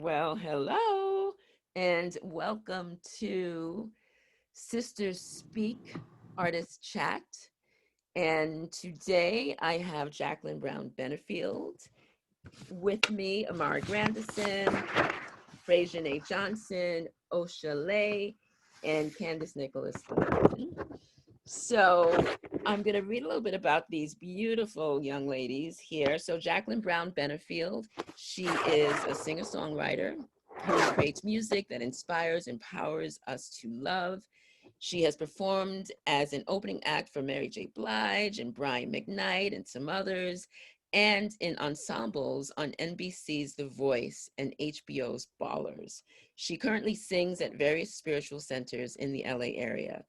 Well, hello, and welcome to Sisters Speak Artist Chat. And today I have Jacqueline Brown-Benefield with me, Amara Grandison, Freyjane Johnson, Ocea, and Candace Nicholas-Lippman. So I'm going to read a little bit about these beautiful young ladies here. So Jacqueline Brown-Benefield, she is a singer-songwriter who creates music that inspires, empowers us to love. She has performed as an opening act for Mary J. Blige and Brian McKnight and some others, and in ensembles on NBC's The Voice and HBO's Ballers. She currently sings at various spiritual centers in the LA area.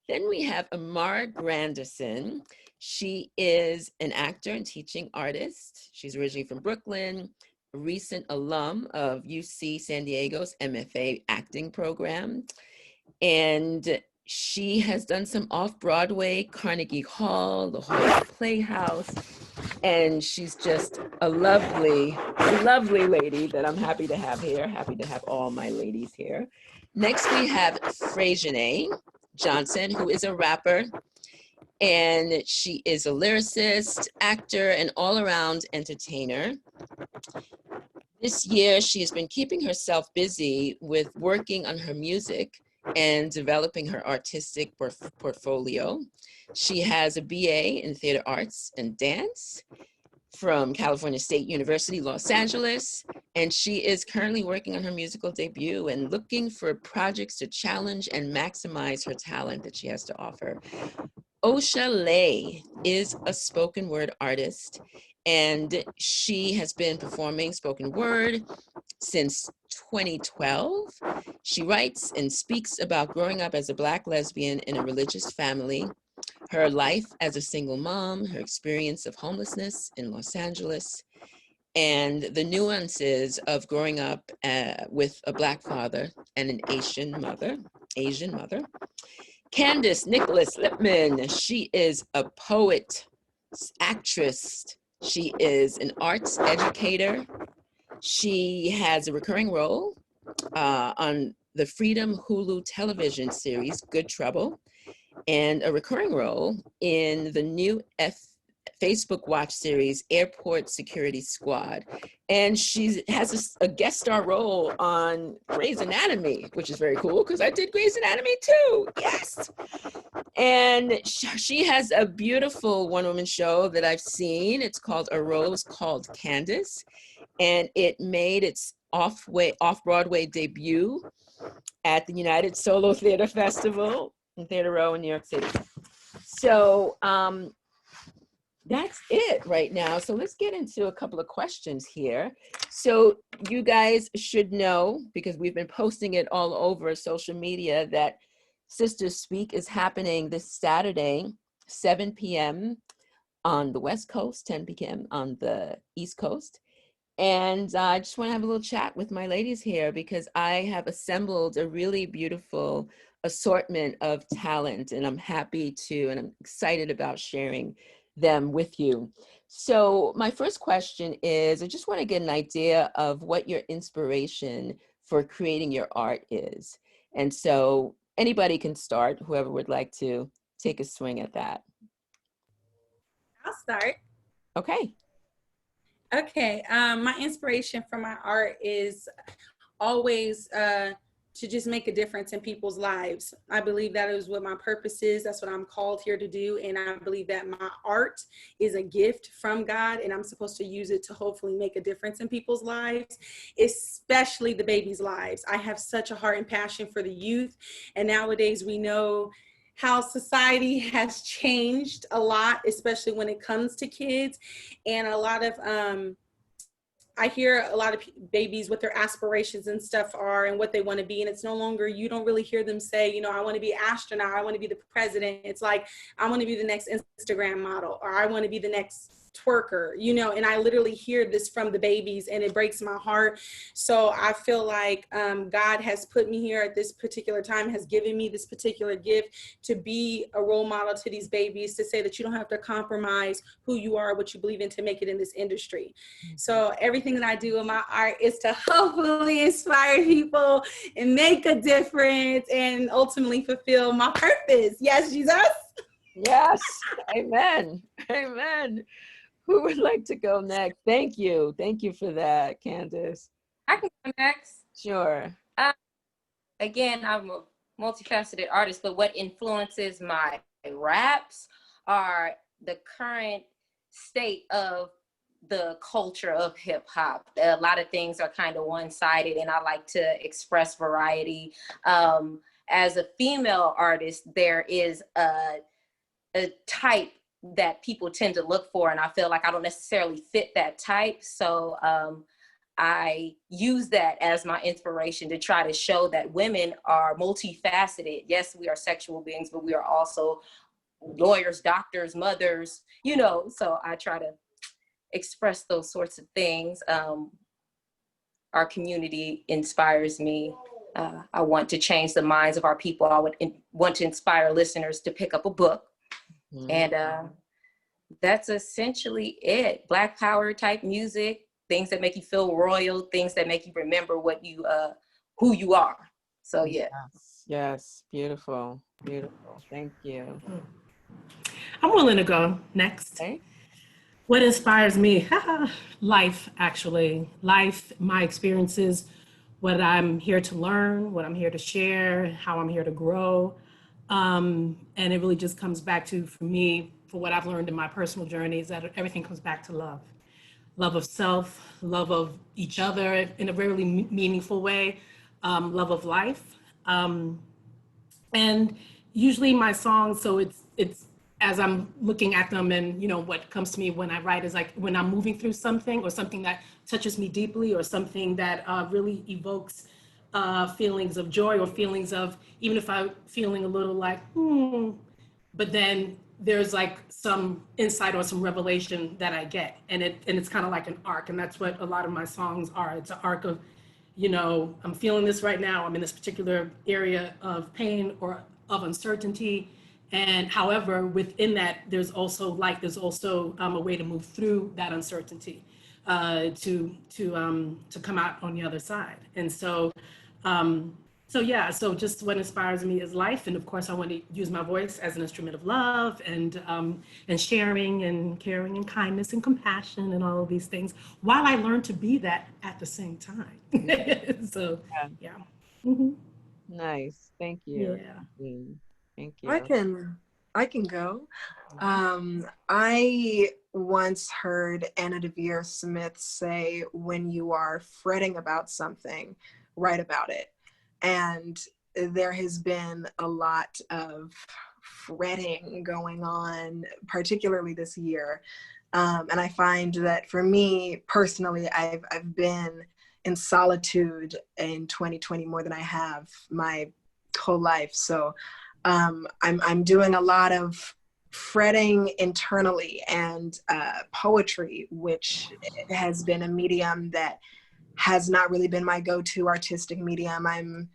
Then we have Amara Grandison. She is an actor and teaching artist. She's originally from Brooklyn, a recent alum of UC San Diego's MFA acting program. And she has done some off-Broadway, Carnegie Hall, the Hall Playhouse, and she's just a lovely, lovely lady that I'm happy to have here. Happy to have all my ladies here. Next, we have Freyjane Johnson, who is a rapper, and she is a lyricist, actor, and all-around entertainer. This year, she has been keeping herself busy with working on her music and developing her artistic portfolio. She has a BA in theater arts and dance from California State University, Los Angeles, and she is currently working on her musical debut and looking for projects to challenge and maximize her talent that she has to offer. Ocea is a spoken word artist, and she has been performing spoken word since 2012. She writes and speaks about growing up as a Black lesbian in a religious family, her life as a single mom, her experience of homelessness in Los Angeles, and the nuances of growing up with a Black father and an Asian mother. Candace Nicholas-Lippman, she is a poet, actress. She is an arts educator. She has a recurring role on the Freedom Hulu television series, Good Trouble, and a recurring role in the new Facebook Watch series, Airport Security Squad. And she has a guest star role on Grey's Anatomy, which is very cool because I did Grey's Anatomy too, yes. And she has a beautiful one-woman show that I've seen. It's called A Rose Called Candace, and it made its off-Broadway debut at the United Solo Theater Festival in Theater Row in New York City. So that's it right now. So let's get into a couple of questions here. So you guys should know, because we've been posting it all over social media, that Sisters Speak is happening this Saturday, 7 p.m. on the West Coast, 10 p.m. on the East Coast. And I just want to have a little chat with my ladies here because I have assembled a really beautiful assortment of talent, and I'm happy to, and I'm excited about sharing them with you. So my first question is, I just want to get an idea of what your inspiration for creating your art is. And so anybody can start, whoever would like to take a swing at that. I'll start. Okay. Okay. My inspiration for my art is always to just make a difference in people's lives. I believe that is what my purpose is. That's what I'm called here to do. And I believe that my art is a gift from God, and I'm supposed to use it to hopefully make a difference in people's lives, especially the babies' lives. I have such a heart and passion for the youth. And nowadays we know how society has changed a lot, especially when it comes to kids. And a lot of, I hear a lot of babies what their aspirations and stuff are and what they want to be. And it's no longer, you don't really hear them say, I want to be an astronaut. I want to be the president. It's like, I want to be the next Instagram model, or I want to be the next twerker, you know, and I literally hear this from the babies and it breaks my heart. So I feel like God has put me here at this particular time, has given me this particular gift to be a role model to these babies, to say that you don't have to compromise who you are, what you believe in, to make it in this industry. So everything that I do in my art is to hopefully inspire people and make a difference and ultimately fulfill my purpose. Yes, Jesus. Yes. Amen. Amen. Who would like to go next? Thank you. Thank you for that, Candace. I can go next. Sure. Again, I'm a multifaceted artist, but what influences my raps are the current state of the culture of hip hop. A lot of things are kind of one-sided, and I like to express variety. As a female artist, there is a type that people tend to look for, and I feel like I don't necessarily fit that type. So I use that as my inspiration to try to show that women are multifaceted. Yes, we are sexual beings, but we are also lawyers, doctors, mothers, you know, so I try to express those sorts of things. Our community inspires me. I want to change the minds of our people. I would want to inspire listeners to pick up a book. Mm-hmm. And that's essentially it. Black power type music, things that make you feel royal, things that make you remember what you, who you are. So yeah. Yes. Beautiful. Beautiful. Thank you. I'm willing to go next. Okay. What inspires me? Life, actually. Life, my experiences, what I'm here to learn, what I'm here to share, how I'm here to grow. And it really just comes back to, for me, for what I've learned in my personal journey, is that everything comes back to love. Love of self, love of each other in a really meaningful way, love of life. And usually my songs, so it's as I'm looking at them, and you know what comes to me when I write is like when I'm moving through something, or something that touches me deeply, or something that really evokes feelings of joy, or feelings of, even if I'm feeling a little like, but then there's like some insight or some revelation that I get, and it's kind of like an arc, and that's what a lot of my songs are. It's an arc of, you know, I'm feeling this right now. I'm in this particular area of pain or of uncertainty. And however, within that, there's also light. There's also a way to move through that uncertainty, to come out on the other side. And so, so just what inspires me is life. And of course, I want to use my voice as an instrument of love and sharing and caring and kindness and compassion and all of these things, while I learn to be that at the same time. So, yeah. Mm-hmm. Nice. Thank you. Yeah. Thank you. I can go. I once heard Anna Devere Smith say, when you are fretting about something, write about it. And there has been a lot of fretting going on, particularly this year. And I find that for me personally, I've been in solitude in 2020 more than I have my whole life. So I'm doing a lot of fretting internally, and poetry, which has been a medium that has not really been my go-to artistic medium. I'm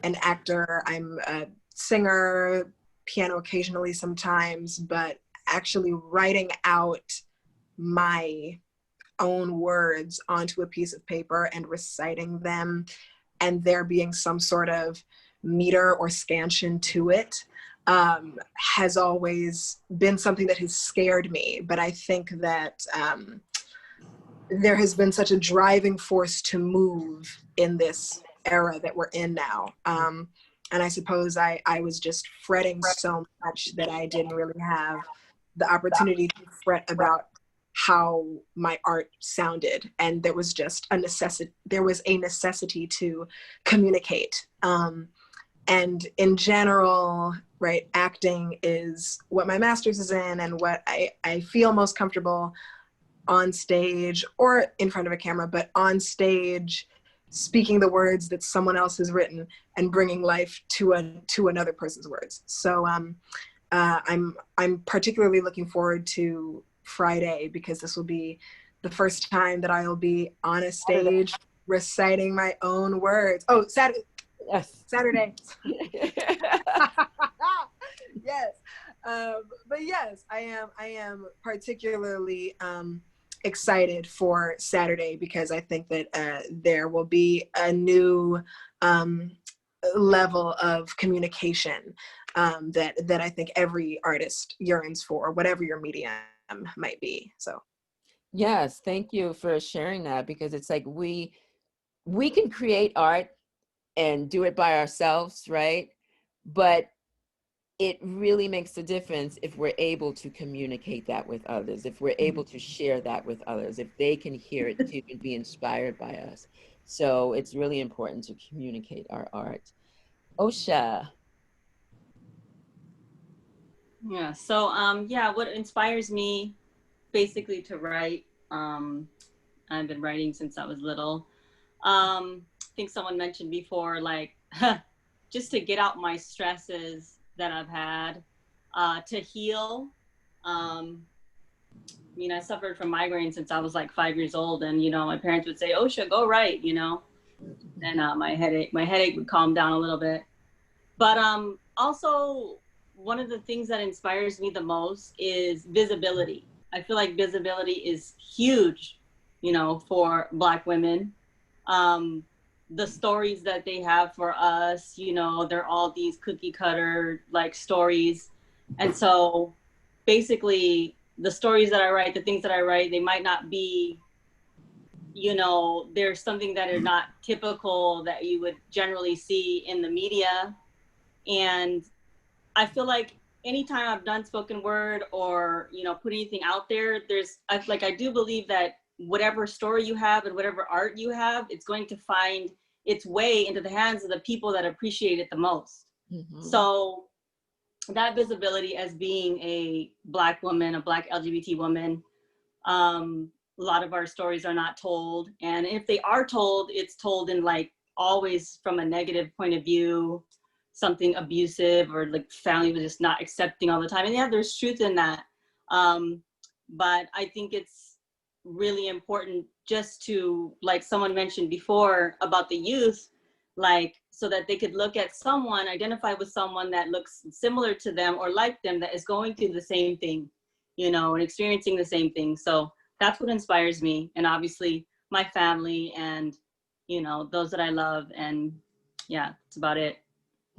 an actor, I'm a singer, piano occasionally sometimes, but actually writing out my own words onto a piece of paper and reciting them, and there being some sort of meter or scansion to it, has always been something that has scared me. But I think that there has been such a driving force to move in this era that we're in now. And I suppose I was just fretting so much that I didn't really have the opportunity to fret about how my art sounded. And there was just a necessity to communicate. And in general, right, acting is what my master's is in, and what I feel most comfortable on stage or in front of a camera, but on stage, speaking the words that someone else has written and bringing life to another person's words. So I'm particularly looking forward to Friday, because this will be the first time that I will be on a stage reciting my own words. Oh, Saturday. Yes. Saturday. Yes. But yes, I am particularly excited for Saturday, because I think that there will be a new level of communication that I think every artist yearns for, whatever your medium might be. So Yes, thank you for sharing that, because it's like we can create art and do it by ourselves, right? But it really makes a difference if we're able to communicate that with others, if we're able to share that with others, if they can hear it too and be inspired by us. So it's really important to communicate our art. Ocea. Yeah. So yeah, what inspires me basically to write, I've been writing since I was little. I think someone mentioned before, like just to get out my stresses that I've had, to heal. I mean, I suffered from migraine since I was like 5 years old, and my parents would say, "Osha, go write," and my headache would calm down a little bit. But also one of the things that inspires me the most is visibility. I feel like visibility is huge, for Black women. The stories that they have for us, they're all these cookie cutter like stories. And so basically the stories that I write, the things that I write, they might not be, there's something that are not typical that you would generally see in the media. And I feel like anytime I've done spoken word or, put anything out there, I do believe that whatever story you have and whatever art you have, it's going to find its way into the hands of the people that appreciate it the most. Mm-hmm. So that visibility as being a Black woman, a Black LGBT woman, a lot of our stories are not told. And if they are told, it's told in like always from a negative point of view, something abusive, or like family was just not accepting all the time. And yeah, there's truth in that. But I think it's really important just to, like someone mentioned before about the youth, like so that they could look at someone, identify with someone that looks similar to them or like them, that is going through the same thing, and experiencing the same thing. So that's what inspires me. And obviously my family and, those that I love. And yeah, that's about it.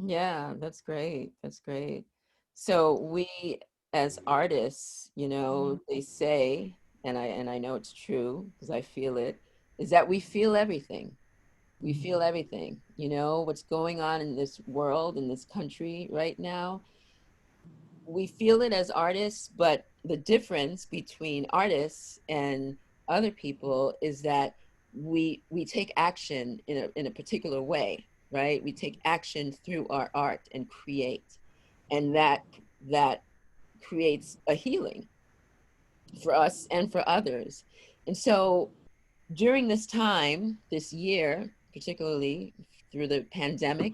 Yeah, that's great. That's great. So we as artists, they say, and I know it's true because I feel it, is that we feel everything. We feel everything, what's going on in this world, in this country right now. We feel it as artists, but the difference between artists and other people is that we take action in a particular way, right? We take action through our art and create, and that creates a healing for us and for others. And so during this time, this year, particularly through the pandemic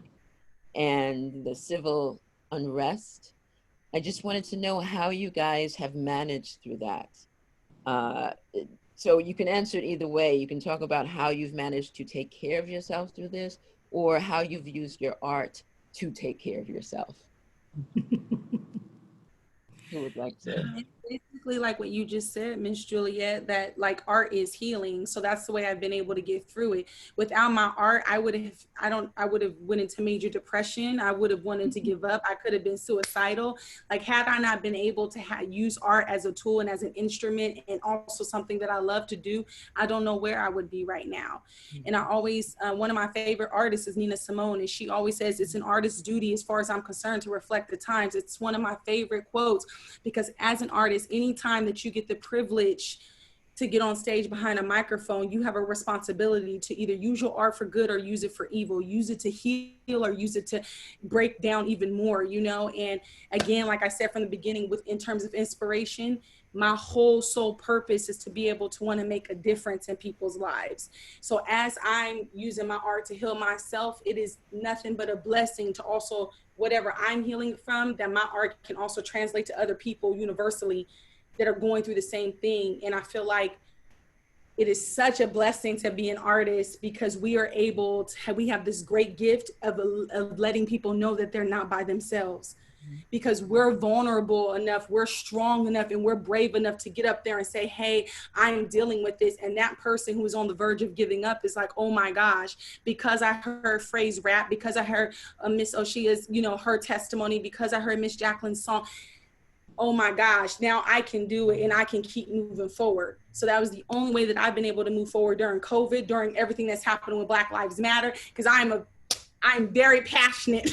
and the civil unrest, I just wanted to know how you guys have managed through that. So you can answer it either way. You can talk about how you've managed to take care of yourself through this, or how you've used your art to take care of yourself. Who would like to? Basically, like what you just said, Miss Juliette, that like art is healing. So that's the way I've been able to get through it. Without my art, I would have went into major depression. I would have wanted to give up. I could have been suicidal. Like, had I not been able to use art as a tool and as an instrument, and also something that I love to do, I don't know where I would be right now. And I always, one of my favorite artists is Nina Simone, and she always says it's an artist's duty, as far as I'm concerned, to reflect the times. It's one of my favorite quotes, because as an artist, anytime that you get the privilege to get on stage behind a microphone, you have a responsibility to either use your art for good or use it for evil, use it to heal or use it to break down even more, And again, like I said from the beginning, in terms of inspiration, my whole sole purpose is to be able to want to make a difference in people's lives. So as I'm using my art to heal myself, it is nothing but a blessing to also, whatever I'm healing from, that my art can also translate to other people universally, that are going through the same thing. And I feel like it is such a blessing to be an artist, because we are able to we have this great gift of letting people know that they're not by themselves, because we're vulnerable enough, we're strong enough, and we're brave enough to get up there and say, hey, I'm dealing with this. And that person who is on the verge of giving up is like, oh my gosh, because I heard Frey's rap, because I heard Miss Ocea's, her testimony, because I heard Miss Jacqueline's song, oh my gosh, now I can do it and I can keep moving forward. So that was the only way that I've been able to move forward during COVID, during everything that's happening with Black Lives Matter, because I'm very passionate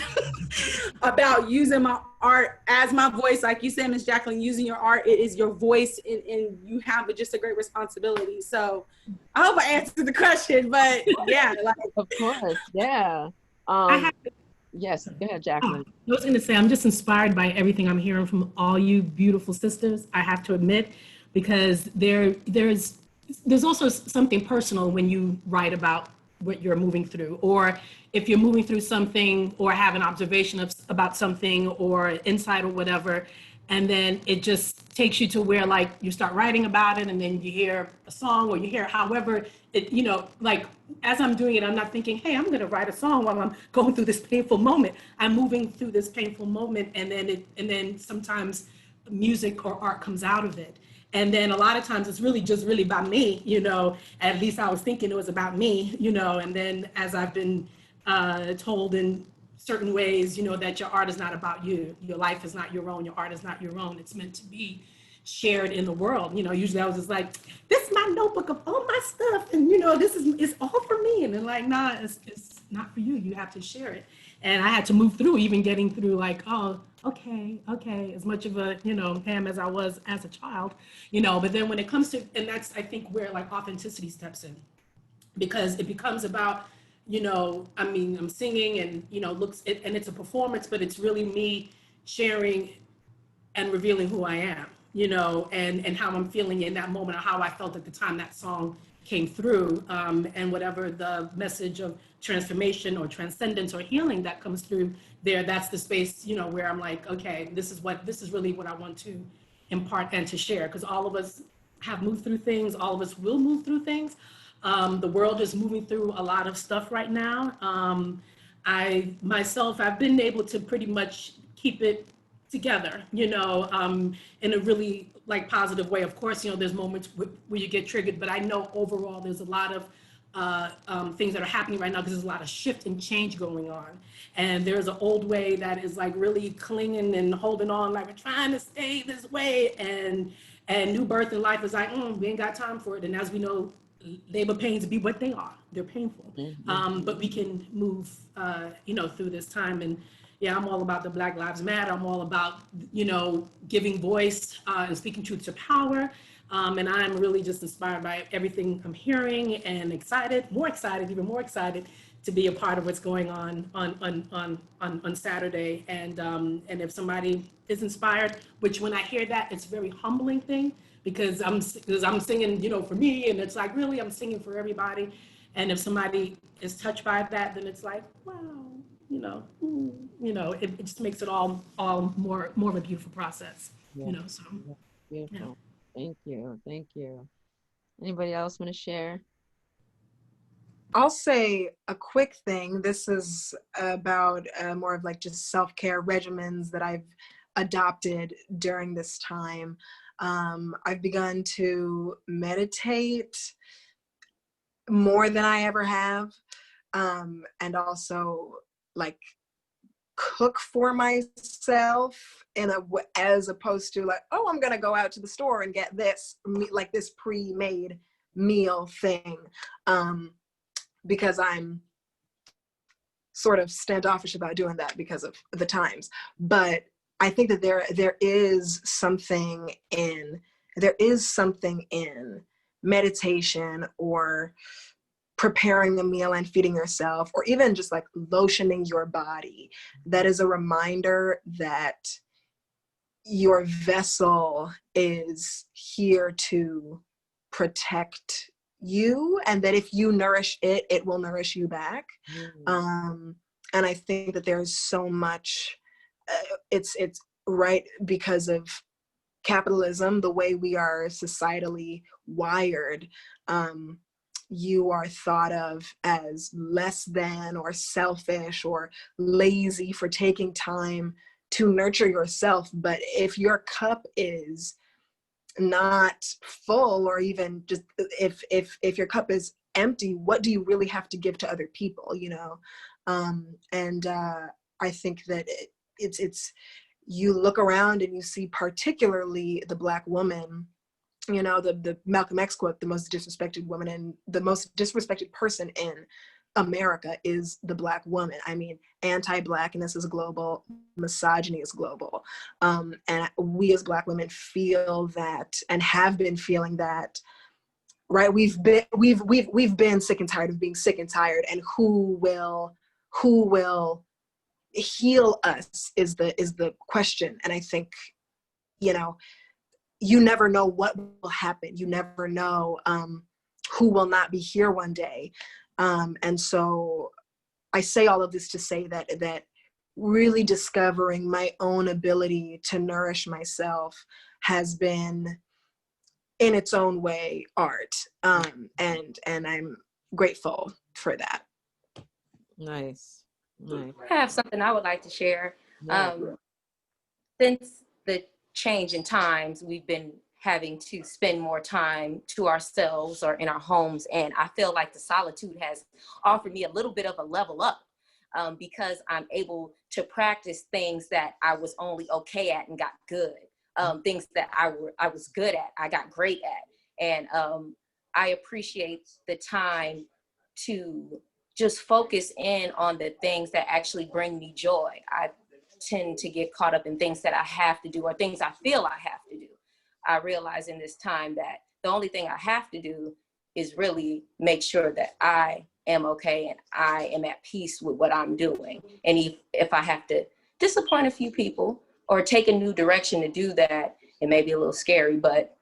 about using my art as my voice. Like you said, Miss Jacqueline, using your art, it is your voice, and you have just a great responsibility. So I hope I answered the question, but yeah. Of course, yeah. Yes, go ahead, Jacqueline. I was going to say, I'm just inspired by everything I'm hearing from all you beautiful sisters, I have to admit, because there's also something personal when you write about what you're moving through, or if you're moving through something or have an observation about something or insight or whatever, and then it just takes you to where like you start writing about it, and then you hear a song or you hear however it, like as I'm doing it, I'm not thinking, hey, I'm going to write a song while I'm going through this painful moment. I'm moving through this painful moment, and then sometimes music or art comes out of it. And then a lot of times it's really about me, at least I was thinking it was about me, and then as I've been told in certain ways, that your art is not about you. Your life is not your own. Your art is not your own. It's meant to be shared in the world. Usually I was just like, this is my notebook of all my stuff. And, it's all for me. And they're like, nah, it's not for you. You have to share it. And I had to move through, even getting through like, oh, okay. As much of a, ham as I was as a child, but then when it comes to, and that's, I think where like authenticity steps in, because it becomes about, I'm singing and, and it's a performance, but it's really me sharing and revealing who I am, and how I'm feeling in that moment, or how I felt at the time that song came through, and whatever the message of transformation or transcendence or healing that comes through there, that's the space, where I'm like, okay, this is really what I want to impart and to share, because all of us have moved through things, all of us will move through things. The world is moving through a lot of stuff right now. I've been able to pretty much keep it together, in a really like positive way. Of course, there's moments where you get triggered, but I know overall there's a lot of things that are happening right now, because there's a lot of shift and change going on. And there's an old way that is like really clinging and holding on, like we're trying to stay this way. And new birth in life is like, we ain't got time for it. And as we know, labor pains be what they are. They're painful. Mm-hmm. But we can move, through this time. And yeah, I'm all about the Black Lives Matter. I'm all about, giving voice and speaking truth to power. And I'm really just inspired by everything I'm hearing, and even more excited to be a part of what's going on Saturday. And if somebody is inspired, which when I hear that, it's a very humbling thing, because I'm singing, for me, and it's like, really, I'm singing for everybody. And if somebody is touched by that, then it's like, wow, it just makes it all more of a beautiful process, so. Beautiful. Yeah. Thank you. Anybody else want to share? I'll say a quick thing. This is about more of like just self-care regimens that I've adopted during this time. I've begun to meditate more than I ever have, and also like cook for myself as opposed to like, oh, I'm gonna go out to the store and get this pre-made meal thing, because I'm sort of standoffish about doing that because of the times. But I think that there is something in meditation, or preparing a meal and feeding yourself, or even just like lotioning your body, that is a reminder that your vessel is here to protect you, and that if you nourish it, it will nourish you back. And I think that there's so much, it's right, because of capitalism, the way we are societally wired, you are thought of as less than or selfish or lazy for taking time to nurture yourself. But if your cup is not full, or even just if your cup is empty, what do you really have to give to other people, you know? And I think that it's you look around and you see, particularly the Black woman, you know, the Malcolm X quote, the most disrespected woman and the most disrespected person in America is the Black woman. I mean, anti-Blackness is global, misogyny is global. And we as Black women feel that, and have been feeling that, right? We've been sick and tired of being sick and tired, and who will heal us is the question. And I think, you know, you never know what will happen. You never know who will not be here one day. And so I say all of this to say that really discovering my own ability to nourish myself has been, in its own way, art. And I'm grateful for that. Nice. Nice. I have something I would like to share. Yeah. Since the change in times, we've been having to spend more time to ourselves or in our homes. And I feel like the solitude has offered me a little bit of a level up, because I'm able to practice things that I was only okay at and got good. Things that I was good at, I got great at. And I appreciate the time to just focus in on the things that actually bring me joy. I tend to get caught up in things that I have to do, or things I feel I have to do. I realize in this time that the only thing I have to do is really make sure that I am okay and I am at peace with what I'm doing. And if I have to disappoint a few people or take a new direction to do that, it may be a little scary, but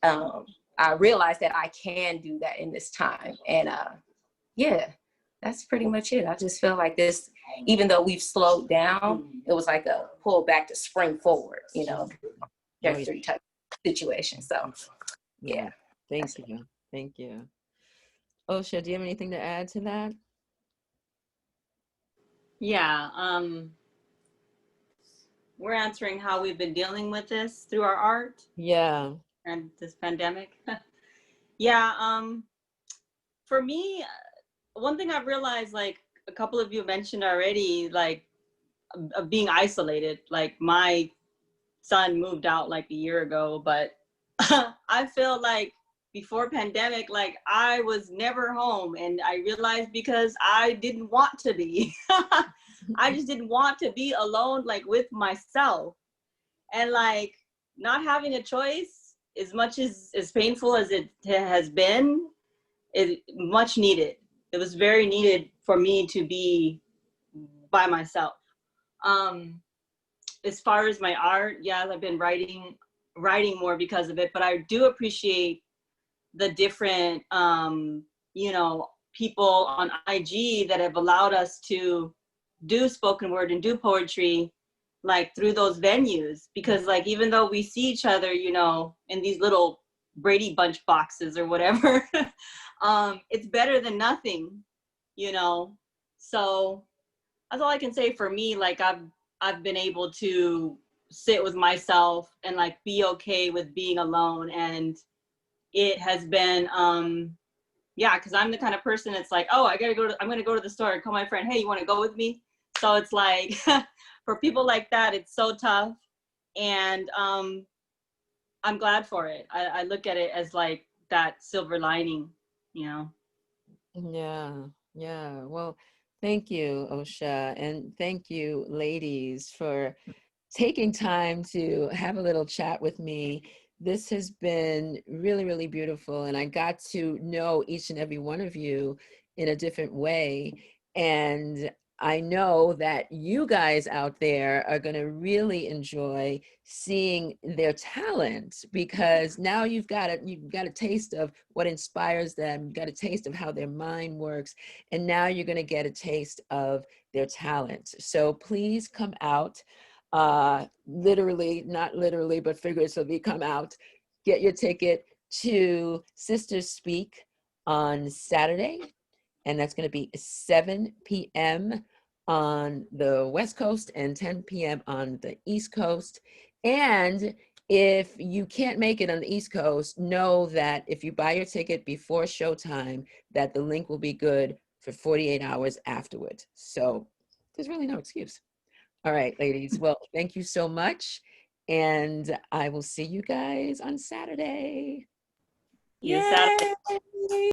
I realize that I can do that in this time. And yeah, that's pretty much it. I just feel like this, even though we've slowed down, it was like a pull back to spring forward, you know, trajectory type situation. So yeah. Thank you. Thank you. Ocea, do you have anything to add to that? Yeah. We're answering how we've been dealing with this through our art. Yeah. And this pandemic. Yeah. For me, one thing I've realized, like a couple of you mentioned already, like of being isolated. Like my son moved out like a year ago, but I feel like before pandemic, like I was never home, and I realized because I didn't want to be. I just didn't want to be alone, like with myself, and like not having a choice, as much as painful as it has been, is much needed. It was very needed for me to be by myself. As far as my art, yeah, I've been writing more because of it, but I do appreciate the different, you know, people on IG that have allowed us to do spoken word and do poetry, like through those venues, because like, even though we see each other, you know, in these little Brady Bunch boxes or whatever, it's better than nothing, you know? So that's all I can say for me. Like I've been able to sit with myself and like be okay with being alone. And it has been, yeah, because I'm the kind of person that's like, oh, I'm gonna go to the store and call my friend, hey, you want to go with me? So it's like, for people like that, it's so tough. And I'm glad for it. I look at it as like that silver lining, you know? Yeah. Well, thank you, Ocea, and thank you, ladies, for taking time to have a little chat with me. This has been really, really beautiful, and I got to know each and every one of you in a different way. And I know that you guys out there are going to really enjoy seeing their talent, because now you've got a taste of what inspires them, you've got a taste of how their mind works, and now you're going to get a taste of their talent. So please come out. literally, not literally, but figuratively come out, get your ticket to Sisters Speak on Saturday. And that's going to be 7 p.m. on the West Coast and 10 p.m. on the East Coast. And if you can't make it on the East Coast, know that if you buy your ticket before showtime, that the link will be good for 48 hours afterward. So there's really no excuse. All right, ladies. Well, thank you so much. And I will see you guys on Saturday. You Saturday. Yay!